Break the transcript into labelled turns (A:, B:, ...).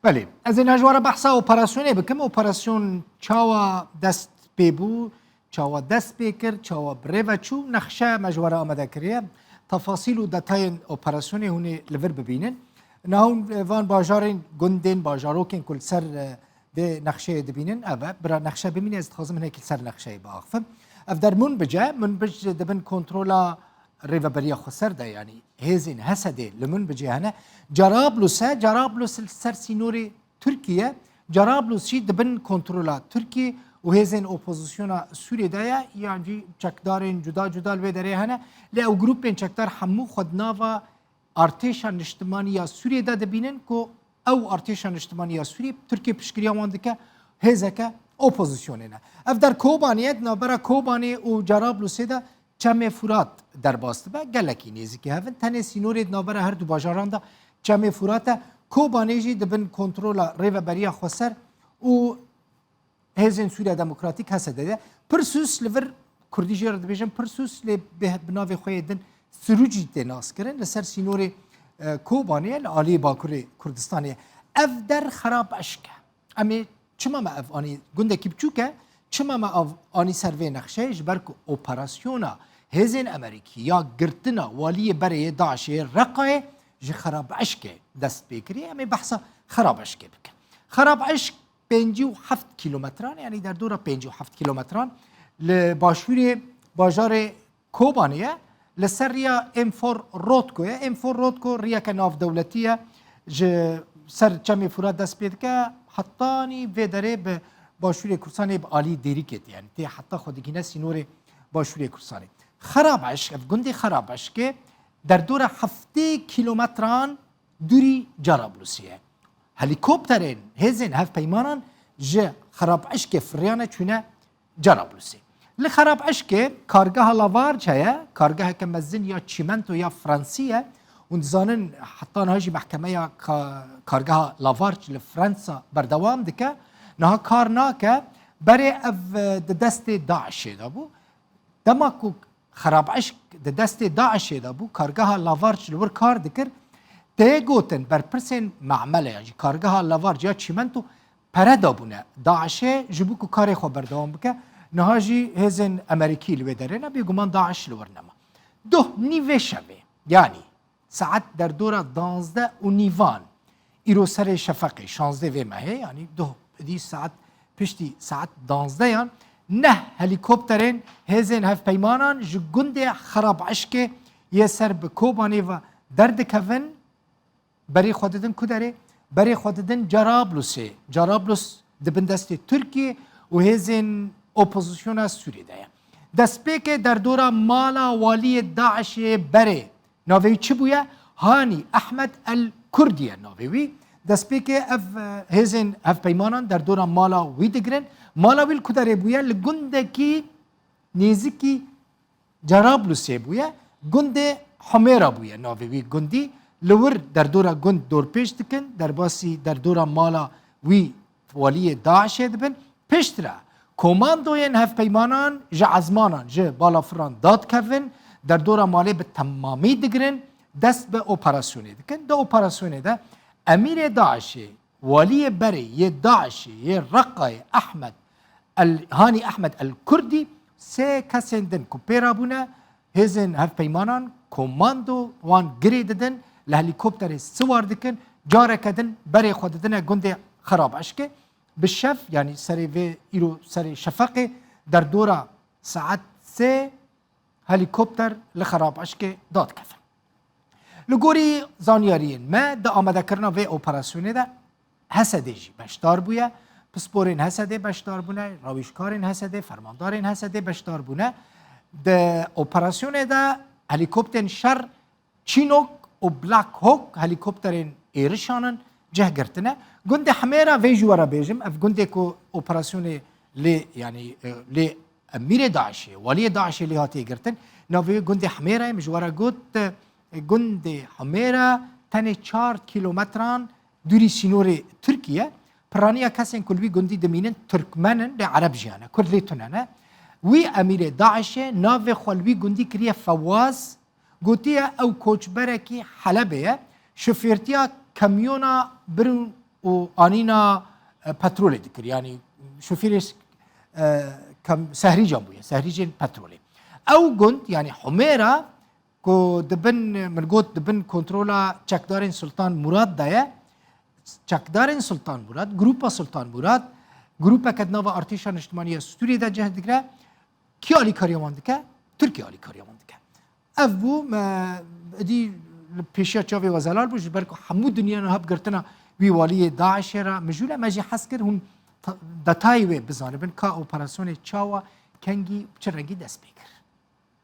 A: بله از این اجوار بحثا اپراسیونه بکم اپراسیون چاوا دست ببو چاوا دست بکر چاوا بره و چو نقشه مجوره آمده کریه تفاصیل و دتای اپراسیونه هونی لور ببینن نهون وان باجارین گندن باجاروکن کل سر ده نقشه دبینن اوه برا نقشه ببینی از تخازم هنه کل سر نقشه باخفم اف در منبج دبن کنترولا ریوبریا خسر ده یعنی هزین حسده لمن بجه هنه جرابلس سر سینور ترکیه جرابلس شی دبن کنترولا ترکیه و هزین اپوزیسیونا سوریه ده یعنی چکدارین جدا الوی داره هنه لی او گروپین چکدار همو خود ناوا ارتشان اجتماعی سوریه ده دبینن که او ارتشان اجتماعی سوریه ترکیه پشکریا وانده هزکه اپوزیسیونه اف در کوبانیت نابرا کوبانی و جرابلس ده چم فرات در باست با گلکی نیزی که هفن تنه سینورید نابرا هر دو باجاران دا چم فرات کوبانیجی دبن کنترولا ریوبریا خسر و هزین سوریا دموکراتیک هست ده پرسوس لور کردی جیر دبیجن پرسوس لی بناوی خوی دن سروجی تناس کرن لسر سینور کوبانیه لعالی باکوری کردستانیه اف در خراب اشکه امی چما ما اف آنی گنده کی بچوکه چما ما اف آنی سروی نقشه جبرک اپراسیونا هزین امریکی یا گرتنا والی برای داعشه رقای جه خراب عشق دست بکری امی بحثا خراب عشق بکن خراب عشق 57 کیلومتران یعنی در دور 57 کیلومتران لباشور باجار کوبانیه لسریا امفور رودکوه امفور رودکو ریا که ناف دولتیه جه سر چمی فراد دست بید که حتانی و داره به باشور کرسانی به عالی دیری کت یعنی تی حتی خودگینه سینور باشور کرسانی خراب عشق گندی خراب عشق که در دور 7 کیلومتران دوری جرابلسیه هلیکوپترین هزین هف پیمانان جه خراب عشق فریانه چونه جرابلسی لخراب عشق کارگاه لاوارج هیا کارگاه که مزن یا چیمنتو یا فرانسیه و زانن حتی نهاجی محکمه یا کارگاه لاوارج لفرانسا بردوام دکه نها کار ناکه برای اف دست داعش دابو دماکو خراب عشق دست داعش دابو کارگاه لاوارج لور کار دکر تیگوتن بر پرسین معمله یعنی کارگاه لاوارج یا چیمنتو پردابونه داعشه جبوکو کاری خو بردوام بکه نهاجی هزین امریکی لوی داره نبی گمان داعش لور نما دو نیوه شوه یعنی ساعت در دور 12 و نیوان ایرو سر شفقه 16 و مهه یعنی دو دی ساعت پشتی ساعت 12 یان نه هلیکوپترین هزین هف پیمانان جو گنده خراب عشق یه سر به کوبانی و درد کفن برای خوددن کداره برای خوددن جرابلس دبن دست ترکیه و هزین اپوزیسیون سوریه ده دست که در دور مالا والی داعش بره ناوی چی بویا؟ هانی احمد الکردیه ناوی دست که اف هزین اف پیمانان در دور مالا وی دگرن مالا ویل کداره بویا لگنده کی نیزی جرابلسیه بویا گنده حمیرا بویا ناوی گندی لور در دور گند دور پیش دکن در باسی در دور مالا وی والی داعش دبن پیشتره کماندوین هف پیمانان جه عزمانان جه بالا فران داد کفن در دور مالی به تمامی دگرن دست به اپراسیونه دکن ده اپراسیونه ده امیر داعشی والی بری یه داعشی یه رقای هانی احمد الکردی سه کسندن کپیرا بونه هزین هف پیمانان کماندو وان گری ددن لهلیکوپتر سوار دکن جاره کدن بری خوددن گنده خراب عشقه بالشف يعني سري في إيرو سري شفقي در دورة ساعات 3 هليكوبتر لخراب عشكي داد كفن لگوری زانیارین ما دا آمده کرنا وی اپراسیونه دا حسده جی بشتار بویا پسپورین حسده بشتار بونه راویشکارین حسده فرماندارین حسده بشتار بونه دا اپراسیونه دا هلیکوپتر شر چینوک و بلاک هوک هلیکوپترین ایرشانن جه گرتنه گند حمیرا وی جوارا بیجم اف گنده کو اپراسیون لی یعنی لی امیر داعشی ولی داعشی لی هاتی گرتن نوی گند حمیرا مجوارا گوت گند حمیرا تنه 4 کیلومتران دوری سینور ترکیه پرانیا کسین کلوی گندی دمینن ترکمنن لی عرب جیانه کرد لی تنانه وی امیر داعشی ناوی خلوی گندی کریه فواز گوتیه او کوچبره کی حلبه شفیرتیا کمیونا برون و آنینا پترول دکر یعنی شوفیرش کم سهری جنبویه سهری جن پتروله او گند یعنی حمیره که دبن من گفت دبن کنترولا چکدار سلطان مراد دایه چکدار سلطان مراد گروپا سلطان مراد گروپا کدنا و ارتشان اجتماعی سوریه در جهت دیگره کی علی کاریمان دکه ترکیه علی کاریمان دکه اف بو دی پیشیا چاوی و زلال بوش برکو همو دنیا نهاب گرتنا وی والی داعش را مجوله مجی حس کر هون دتای و بزانه بن کا اپراسیون چاوا کنگی چه رنگی دست بکر